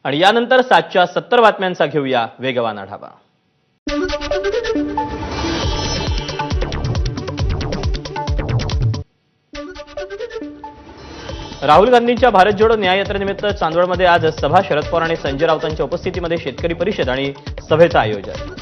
आणि यानंतर 7च्या 70 बातम्यांचा घेऊया वेगवान आढावा। राहुल गांधींच्या भारत जोडो न्याय यात्रेनिमित्त चांदवडमध्ये आज सभा, शरद पवार आणि संजय राऊतांच्या उपस्थितीमध्ये शेतकरी परिषद आणि सभेचं आयोजन।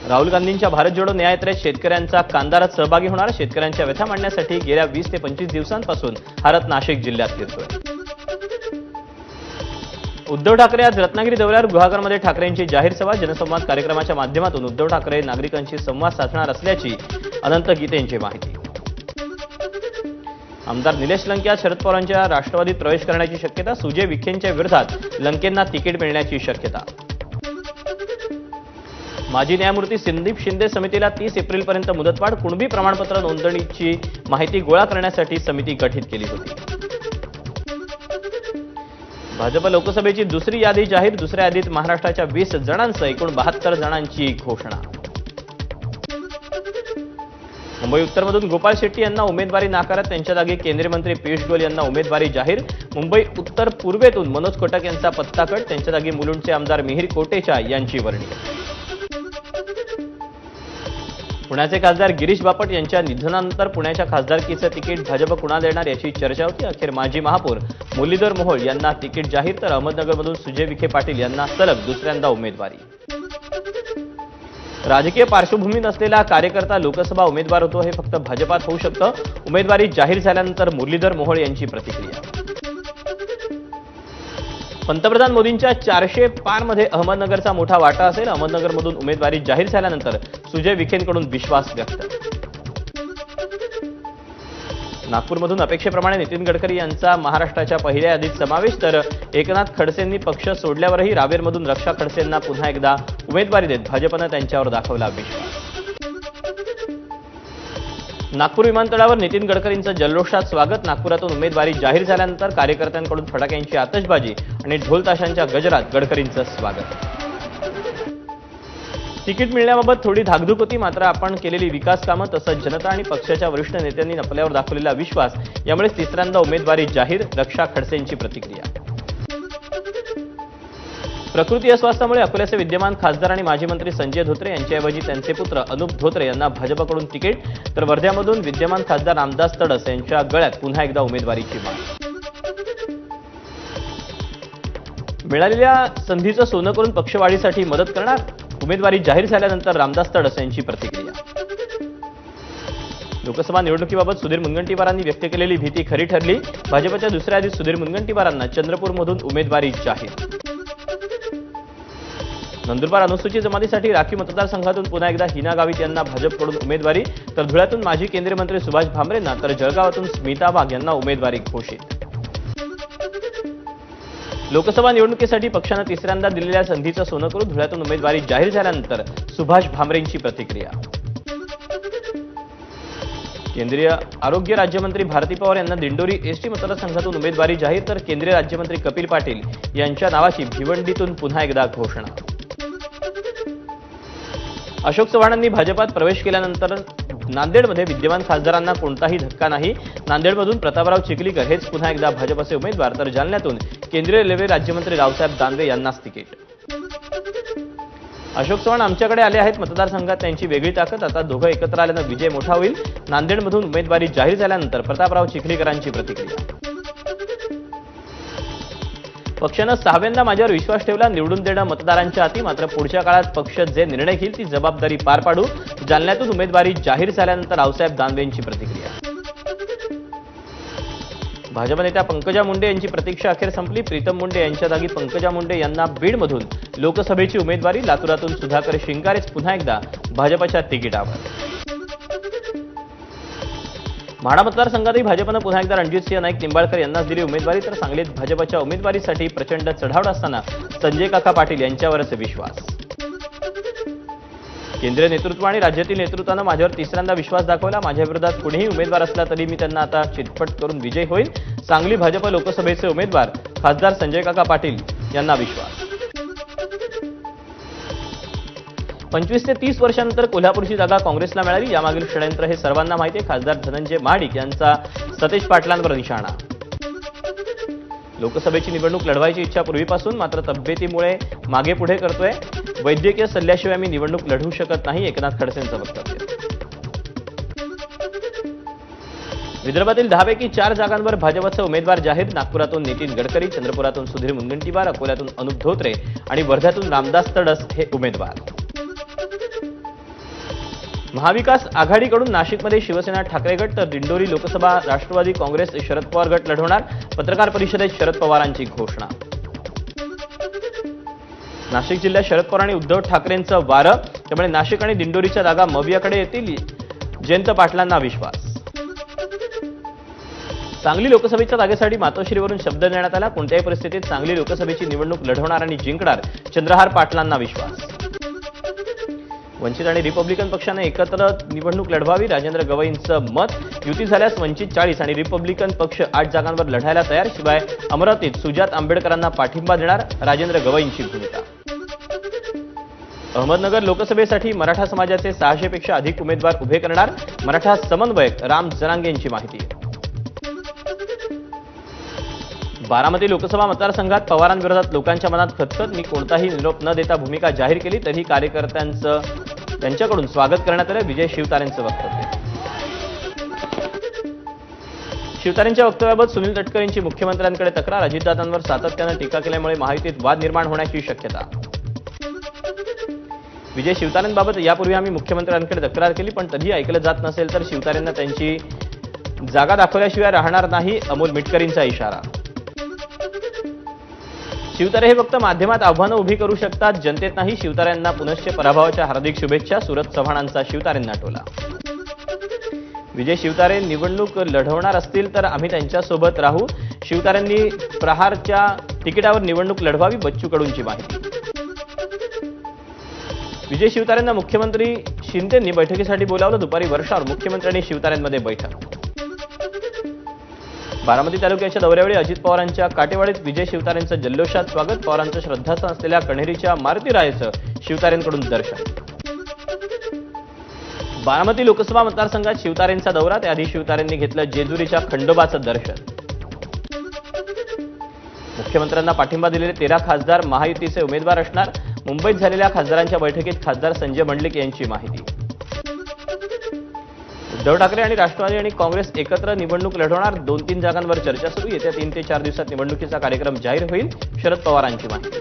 राहुल गांधींच्या भारत जोडो न्याय यात्रेत शेतकऱ्यांचा कांदारात सहभागी होणार। शेतकऱ्यांच्या व्यथा मांडण्यासाठी गेल्या 20 ते 25 दिवसांपासून हा रथ नाशिक जिल्ह्यात फिरतोय। उद्धव ठाकरे आज रत्नागिरी दौऱ्यावर गुहागरमध्ये ठाकरेंची जाहीर सभा, जनसंवाद कार्यक्रमाच्या माध्यमातून उद्धव ठाकरे नागरिकांशी संवाद साधणार असल्याची अनंत गीतेंची माहिती। आमदार निलेश लंके आज शरद पवारांच्या राष्ट्रवादीत प्रवेश करण्याची शक्यता, सुजय विखेंच्या विरोधात लंकेंना तिकीट मिळण्याची शक्यता। माजी न्यायमूर्ती संदीप शिंदे समितीला 30 एप्रिलपर्यंत मुदतवाढ, कुणबी प्रमाणपत्र नोंदणीची माहिती गोळा करण्यासाठी समिती गठीत केली होती। भाजप लोकसभेची दुसरी यादी जाहीर, दुसऱ्या यादीत महाराष्ट्राच्या 20 जणांसह एकूण 72 जणांची घोषणा। मुंबई उत्तरमधून गोपाळ शेट्टी यांना उमेदवारी नाकारत त्यांच्या जागी केंद्रीय मंत्री पियुष गोयल यांना उमेदवारी जाहीर। मुंबई उत्तर पूर्वेतून मनोज कोटक यांचा पत्ता कट, त्यांच्या जागी मुलुंडचे आमदार मिहिर कोटेचा यांची वर्णी। पुण्याचे खासदार गिरीश बापट यांच्या निधनानंतर पुण्याच्या खासदारकीचं तिकीट भाजप कुणाला देणार याची चर्चा होती। अखेर माजी महापौर मुरलीधर मोहोळ यांना तिकीट जाहीर, तर अहमदनगरमधून सुजय विखे पाटील यांना सलग दुसऱ्यांदा उमेदवारी। राजकीय पार्श्वभूमी नसलेला कार्यकर्ता लोकसभा उमेदवार होतो हे फक्त भाजपात होऊ शकतं, उमेदवारी जाहीर झाल्यानंतर मुरलीधर मोहोळ यांची प्रतिक्रिया। पंतप्रधान मोदींच्या 400 पारमध्ये अहमदनगरचा मोठा वाटा असेल, अहमदनगरमधून उमेदवारी जाहीर झाल्यानंतर सुजय विखेंकडून विश्वास व्यक्त। नागपूरमधून अपेक्षेप्रमाणे नितीन गडकरी यांचा महाराष्ट्राच्या पहिल्या यादीत समावेश, तर एकनाथ खडसेंनी पक्ष सोडल्यावरही रावेरमधून रक्षा खडसेंना पुन्हा एकदा उमेदवारी देत भाजपनं त्यांच्यावर दाखवला विश्वास। नागपूर विमानतळावर नितीन गडकरींचं जल्लोषात स्वागत, नागपुरातून उमेदवारी जाहीर झाल्यानंतर कार्यकर्त्यांकडून फटाक्यांची आतषबाजी आणि ढोल ताशांच्या गजरात गडकरींचं स्वागत। तिकीट मिळण्याबाबत थोडी धाकधूक होती, मात्र आपण केलेली विकास कामं तसंच जनता आणि पक्षाच्या वरिष्ठ नेत्यांनी आपल्यावर दाखवलेला विश्वास यामुळे तिसऱ्यांदा उमेदवारी जाहीर, रक्षा खडसेंची प्रतिक्रिया। प्रकृती अस्वास्थ्यामुळे अकोल्याचे विद्यमान खासदार आणि माजी मंत्री संजय धोत्रे यांच्याऐवजी त्यांचे पुत्र अनुप धोत्रे यांना भाजपकडून तिकीट, तर वर्ध्यामधून विद्यमान खासदार रामदास तडस यांच्या गळ्यात पुन्हा एकदा उमेदवारीची माळ। मिळालेल्या संधीचं सोनं करून पक्षवाढीसाठी मदत करणार, उमेदवारी जाहीर झाल्यानंतर रामदास तडस यांची प्रतिक्रिया। लोकसभा निवडणुकीबाबत सुधीर मुनगंटीवारांनी व्यक्त केलेली भीती खरी ठरली, भाजपच्या दुसऱ्या यादीत सुधीर मुनगंटीवारांना चंद्रपूरमधून उमेदवारी जाहीर। नंदुरबार अनुसूचित जमातीसाठी राखीव मतदारसंघातून पुन्हा एकदा हिना गावित यांना भाजपकडून उमेदवारी, तर धुळ्यातून माजी केंद्रीय मंत्री सुभाष भामरेंना, तर जळगावातून स्मिता वाघ यांना उमेदवारी घोषित। लोकसभा निवडणुकीसाठी पक्षानं तिसऱ्यांदा दिलेल्या संधीचं सोनं करून धुळ्यातून उमेदवारी जाहीर झाल्यानंतर सुभाष भामरेंची प्रतिक्रिया। केंद्रीय आरोग्य राज्यमंत्री भारती पवार यांना दिंडोरी एसटी मतदारसंघातून उमेदवारी जाहीर, तर केंद्रीय राज्यमंत्री कपिल पाटील यांच्या नावाची भिवंडीतून पुन्हा एकदा घोषणा। अशोक चव्हाणांनी भाजपात प्रवेश केल्यानंतर नांदेडमध्ये विद्यमान खासदारांना कोणताही धक्का नाही, नांदेडमधून प्रतापराव चिखलीकर हेच पुन्हा एकदा भाजपचे उमेदवार, तर जालन्यातून केंद्रीय रेल्वे राज्यमंत्री रावसाहेब दानवे यांनाच तिकीट। अशोक चव्हाण आमच्याकडे आले आहेत, मतदारसंघात त्यांची वेगळी ताकद, आता दोघं एकत्र आल्यानं विजय मोठा होईल, नांदेडमधून उमेदवारी जाहीर झाल्यानंतर प्रतापराव चिखलीकरांची प्रतिक्रिया। पक्षानं 6व्यांदा माझ्यावर विश्वास ठेवला, निवडून देणं मतदारांच्या हाती, मात्र पुढच्या काळात पक्ष जे निर्णय घेईल ती जबाबदारी पार पाडू, जालन्यातून उमेदवारी जाहीर झाल्यानंतर रावसाहेब दानवेंची प्रतिक्रिया। भाजप नेत्या पंकजा मुंडे यांची प्रतीक्षा अखेर संपली, प्रीतम मुंडे यांच्या जागी पंकजा मुंडे यांना बीडमधून लोकसभेची उमेदवारी, लातूरातून सुधाकर शिंगारेच पुन्हा एकदा भाजपच्या तिकिटावर। म्हाडा मतदारसंघातही भाजपनं पुन्हा एकदा रणजितसिंह नाईक निंबाळकर यांनाच दिली उमेदवारी, तर सांगलीत भाजपच्या उमेदवारीसाठी प्रचंड चढाव असताना संजय काका पाटील यांच्यावरच विश्वास। केंद्रीय नेतृत्व आणि राज्यातील नेतृत्वानं माझ्यावर तिसऱ्यांदा विश्वास दाखवला, माझ्या विरोधात कुणीही उमेदवार असला तरी मी त्यांना आता चितपट करून विजय होईल, सांगली भाजप लोकसभेचे उमेदवार खासदार संजय काका पाटील यांना विश्वास। 25 ते 30 वर्षांनंतर कोल्हापूरची जागा काँग्रेसला मिळाली, यामागील षडयंत्र हे सर्वांना माहिती आहे, खासदार धनंजय महाडिक यांचा सतेज पाटलांवर निशाणा। लोकसभेची निवडणूक लढवायची इच्छा पूर्वीपासून, मात्र तब्येतीमुळे मागे पुढे करतोय. वैद्यकीय सल्ल्याशिवाय मी निवडणूक लढवू शकत नाही, एकनाथ खडसेंचं वक्तव्य. विदर्भातील 10 पैकी 4 जागांवर भाजपचे उमेदवार जाहीर. नागपुरातून नितीन गडकरी, चंद्रपुरातून सुधीर मुनगंटीवार, अकोल्यातून अनुप धोत्रे आणि वर्ध्यातून रामदास तडस हे उमेदवार. महाविकास आघाडीकडून नाशिकमध्ये शिवसेना ठाकरे गट तर दिंडोरी लोकसभा राष्ट्रवादी काँग्रेस शरद पवार गट लढवणार. पत्रकार परिषदेत शरद पवारांची घोषणा. नाशिक जिल्ह्यात शरद पवार आणि उद्धव ठाकरेंचं वारं, त्यामुळे नाशिक आणि दिंडोरीच्या जागा मवियाकडे येतील, जयंत पाटलांना विश्वास. सांगली लोकसभेच्या जागेसाठी मातोश्रीवरून शब्द देण्यात आला. कोणत्याही परिस्थितीत सांगली लोकसभेची निवडणूक लढवणार आणि जिंकणार, चंद्रहार पाटलांना विश्वास. वंचित आणि रिपब्लिकन पक्षाने एकत्र निवडणूक लढवावी, राजेंद्र गवईंचं मत. युती झाल्यास वंचित 40 आणि रिपब्लिकन पक्ष 8 जागांवर लढायला तयार. शिवाय अमरावतीत सुजात आंबेडकरांना पाठिंबा देणार, राजेंद्र गवईंची भूमिका. अहमदनगर लोकसभेसाठी मराठा समाजाचे 600 पेक्षा अधिक उमेदवार उभे करणार, मराठा समन्वयक राम जरांगेंची माहिती. बारामती लोकसभा मतदारसंघात पवारांविरोधात लोकांच्या मनात खतखत. मी कोणताही निरोप न देता भूमिका जाहीर केली, तरीही कार्यकर्त्यांचं त्यांच्याकडून स्वागत करण्यात आलं, विजय शिवतारेंचं वक्तव्य. शिवतारेंच्या वक्तव्याबाबत सुनील तटकरेंची मुख्यमंत्र्यांकडे तक्रार. अजितदादांवर सातत्यानं टीका केल्यामुळे महायुतीत वाद निर्माण होण्याची शक्यता. विजय शिवतारेंबाबत यापूर्वी आम्ही मुख्यमंत्र्यांकडे तक्रार केली, पण तरीही ऐकलं जात नसेल तर शिवतारेंना त्यांची जागा दाखवल्याशिवाय राहणार नाही, अमोल मिटकरींचा इशारा. शिवतारे हे फक्त माध्यमात आव्हानं उभी करू शकतात, जनतेत नाही. शिवतारेंना पुनश्च पराभवाच्या हार्दिक शुभेच्छा. सुरत चव्हाणांचा शिवतारेंना टोला. विजय शिवतारे निवडणूक लढवणार असतील तर आम्ही त्यांच्यासोबत राहू. शिवतारेंनी प्रहारच्या तिकिटावर निवडणूक लढवावी, बच्चू कडूंची माहिती. विजय शिवतारेंना मुख्यमंत्री शिंदेंनी बैठकीसाठी बोलावलं. दुपारी वर्षावर मुख्यमंत्र्यांनी शिवतारेंमध्ये बैठक. बारामती तालुक्याच्या दौऱ्यावेळी अजित पवारांच्या काटेवाडीत विजय शिवतारेंचं जल्लोषात स्वागत. पवारांचं श्रद्धास्थान असलेल्या कण्हेरीच्या मारुती रायाचं शिवतारेंकडून दर्शन. बारामती लोकसभा मतदारसंघात शिवतारेंचा दौरा, त्याआधी शिवतारेंनी घेतलं जेजुरीच्या खंडोबाचं दर्शन. मुख्यमंत्र्यांना पाठिंबा दिलेले 13 खासदार महायुतीचे उमेदवार असणार. मुंबईत झालेल्या खासदारांच्या बैठकीत खासदार संजय मंडलिक यांची माहिती. उद्धव ठाकरे आणि राष्ट्रवादी आणि काँग्रेस एकत्र निवडणूक लढवणार. 2-3 जागांवर चर्चा सुरू. येत्या 3 ते 4 दिवसात निवडणुकीचा कार्यक्रम जाहीर होईल, शरद पवारांची माहिती.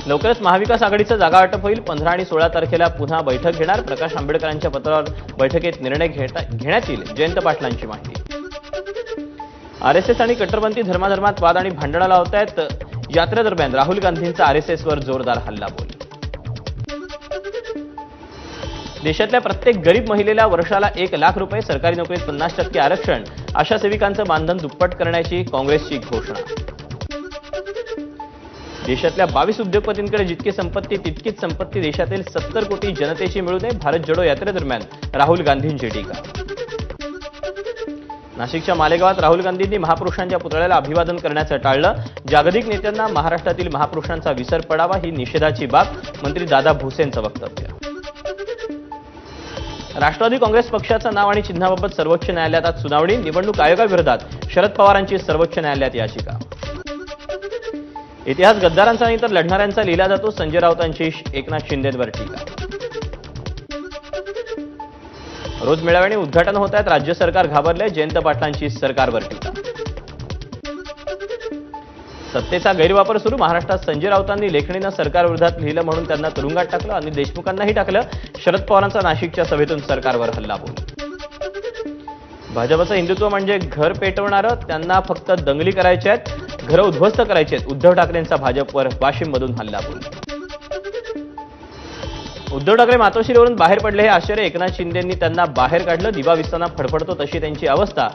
लवकरच महाविकास आघाडीचं जागा वाटप होईल. 15 आणि 16 तारखेला पुन्हा बैठक घेणार. प्रकाश आंबेडकरांच्या पत्रावर बैठकीत निर्णय घेण्यात येईल, जयंत पाटलांची माहिती. आरएसएस आणि कट्टरपंथी धर्माधर्मात वाद आणि भांडणं लावतायत. यात्रेदरम्यान राहुल गांधींचा आरएसएसवर जोरदार हल्लाबोल. देशातल्या प्रत्येक गरीब महिलेला वर्षाला 1 लाख रुपये, सरकारी नोकरीत 50% आरक्षण, आशा सेविकांचं मानधन दुप्पट करण्याची काँग्रेसची घोषणा. देशातल्या 22 उद्योगपतींकडे जितकी संपत्ती तितकीच संपत्ती देशातील 70 कोटी जनतेची मिळू नये, भारत जोडो यात्रेदरम्यान राहुल गांधींची टीका. नाशिकच्या मालेगावात राहुल गांधींनी महापुरुषांच्या पुतळ्याला अभिवादन करण्याचं टाळलं. जागतिक नेत्यांना महाराष्ट्रातील महापुरुषांचा विसर पडावा ही निषेधाची बाब, मंत्री दादा भुसेंचं वक्तव्य. राष्ट्रवादी काँग्रेस पक्षाचं नाव आणि चिन्हाबाबत सर्वोच्च न्यायालयात आज सुनावणी. निवडणूक आयोगाविरोधात शरद पवारांची सर्वोच्च न्यायालयात याचिका. इतिहास गद्दारांचा नाही तर लढणाऱ्यांचा लिहिला जातो, संजय राऊतांची एकनाथ शिंदेंवर टीका. रोज मेळाव्याने उद्घाटन होत आहेत, राज्य सरकार घाबरले, जयंत पाटलांची सरकारवर टीका. सत्तेचा गैरवापर सुरू. महाराष्ट्रात संजय राऊतांनी लेखणीनं सरकारविरोधात लिहिलं म्हणून त्यांना तुरुंगात टाकलं. अनिल देशमुखांनाही टाकलं. शरद पवारांचा नाशिकच्या सभेतून सरकारवर हल्लाबोल. भाजपचं हिंदुत्व म्हणजे घर पेटवणारं, त्यांना फक्त दंगली करायच्या आहेत, घरं उद्ध्वस्त करायची आहेत. उद्धव ठाकरेंचा भाजपवर वाशिममधून हल्लाबोल. उद्धव ठाकरे मातोश्रीवरून बाहेर पडले हे आश्चर्य, एकनाथ शिंदेंनी त्यांना बाहेर काढलं. दिवा विसताना फडफडतो तशी त्यांची अवस्था,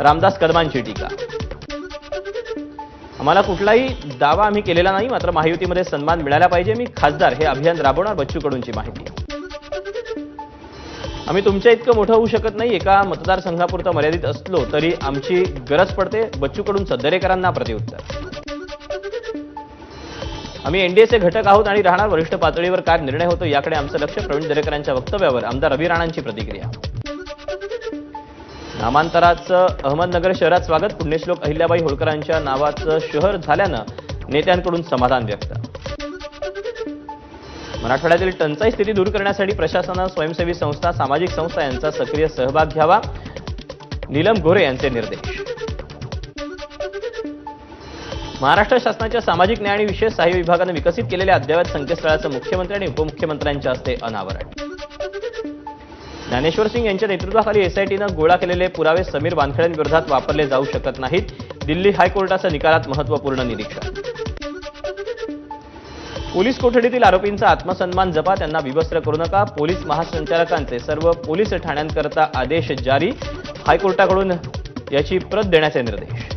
रामदास कदमांची टीका. आम्हाला कुठलाही दावा आम्ही केलेला नाही, मात्र महायुतीमध्ये सन्मान मिळाला पाहिजे, मी खासदार हे अभियान राबवणार, बच्चू कडूंची माहिती. आम्ही तुमच्या इतकं मोठं होऊ शकत नाही, एका मतदारसंघापुरतं मर्यादित असलो तरी आमची गरज पडते, बच्चू कडूंचं दरेकरांना प्रत्युत्तर. आम्ही एनडीएचे घटक आहोत आणि राहणार, वरिष्ठ पातळीवर काय निर्णय होतो याकडे आमचं लक्ष, प्रवीण दरेकरांच्या वक्तव्यावर आमदार रवी राणांची प्रतिक्रिया. नामांतराचं अहमदनगर शहरात स्वागत. पुण्यश्लोक अहिल्याबाई होळकरांच्या नावाचं शहर झाल्यानं नेत्यांकडून समाधान व्यक्त. मराठवाड्यातील टंचाई स्थिती दूर करण्यासाठी प्रशासनानं स्वयंसेवी संस्था, सामाजिक संस्था यांचा सक्रिय सहभाग घ्यावा. नीलम गोरे यांचे निर्देश. महाराष्ट्र शासनाच्या सामाजिक न्याय आणि विशेष सहाय्य विभागानं विकसित केलेल्या अद्ययावत संकेतस्थळाचं मुख्यमंत्री आणि उपमुख्यमंत्र्यांच्या हस्ते अनावरण. ज्ञानेश्वर सिंग यांच्या नेतृत्वाखाली एसआयटीनं गोळा केलेले पुरावे समीर वानखेड्यांविरोधात वापरले जाऊ शकत नाहीत. दिल्ली हायकोर्टाच्या निकालात महत्त्वपूर्ण निरीक्षण. पोलीस कोठडीतील आरोपींचा आत्मसन्मान जपा, त्यांना विवस्त्र करू नका. पोलीस महासंचालकांचे सर्व पोलीस ठाण्यांकरता आदेश जारी. हायकोर्टाकडून याची प्रत देण्याचे निर्देश.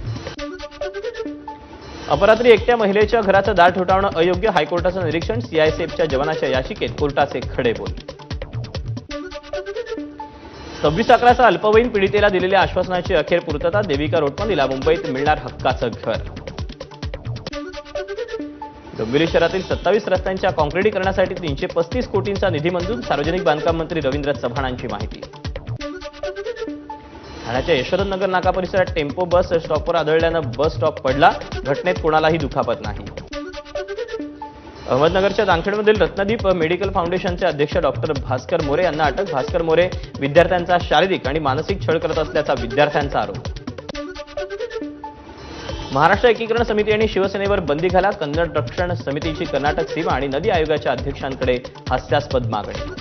अपरात्री एकट्या महिलेच्या घराचं दार ठोठावणं अयोग्य, हायकोर्टाचं निरीक्षण. सीआयएसएफच्या जवानाच्या याचिकेत कोर्टाचे खडे बोल. 26/11चा अल्पवयीन पीडितेला दिलेल्या आश्वासनाची अखेर पूर्तता. देविका रोटमलीला मुंबईत मिळणार हक्काचं घर. डोंबिवली शहरातील 27 रस्त्यांच्या काँक्रिटीकरणासाठी 335 कोटींचा निधी मंजूर. सार्वजनिक बांधकाम मंत्री रवींद्र चव्हाणांची माहिती. ठाण्याच्या यशवंतनगर नाका परिसरात टेम्पो बस स्टॉपवर आदळल्यानं बस स्टॉप पडला. घटनेत कोणालाही दुखापत नाही. अहमदनगरच्या जामखेडमधील रत्नदीप मेडिकल फाउंडेशनचे अध्यक्ष डॉक्टर भास्कर मोरे यांना अटक. भास्कर मोरे विद्यार्थ्यांचा शारीरिक आणि मानसिक छळ करत असल्याचा विद्यार्थ्यांचा आरोप. महाराष्ट्र एकीकरण समिती आणि शिवसेनेवर बंदी घाला. कन्नड रक्षण समितीची कर्नाटक सीमा आणि नदी आयोगाच्या अध्यक्षांकडे हास्यास्पद मागणी.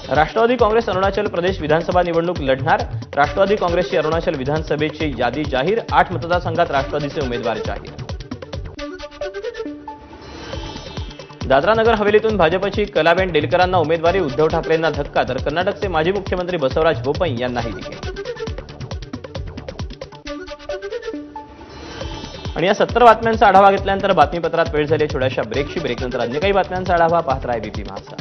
राष्ट्रवादी काँग्रेस अरुणाचल प्रदेश विधानसभा निवडणूक लढणार. राष्ट्रवादी काँग्रेसची अरुणाचल विधानसभेची यादी जाहीर. 8 मतदारसंघात राष्ट्रवादीचे उमेदवार जाहीर. दादरा नगर हवेलीतून भाजपची कलाबेन डेलकरांना उमेदवारी. उद्धव ठाकरेंना धक्का, तर कर्नाटकचे माजी मुख्यमंत्री बसवराज बोपई यांनाही तिकीट. आणि या 70 बातम्यांचा आढावा घेतल्यानंतर बातमीपत्रात वेळ झाली छोट्याशा ब्रेकची. ब्रेकनंतर अन्य काही बातम्यांचा आढावा पाहत राहा एबीपी माझा.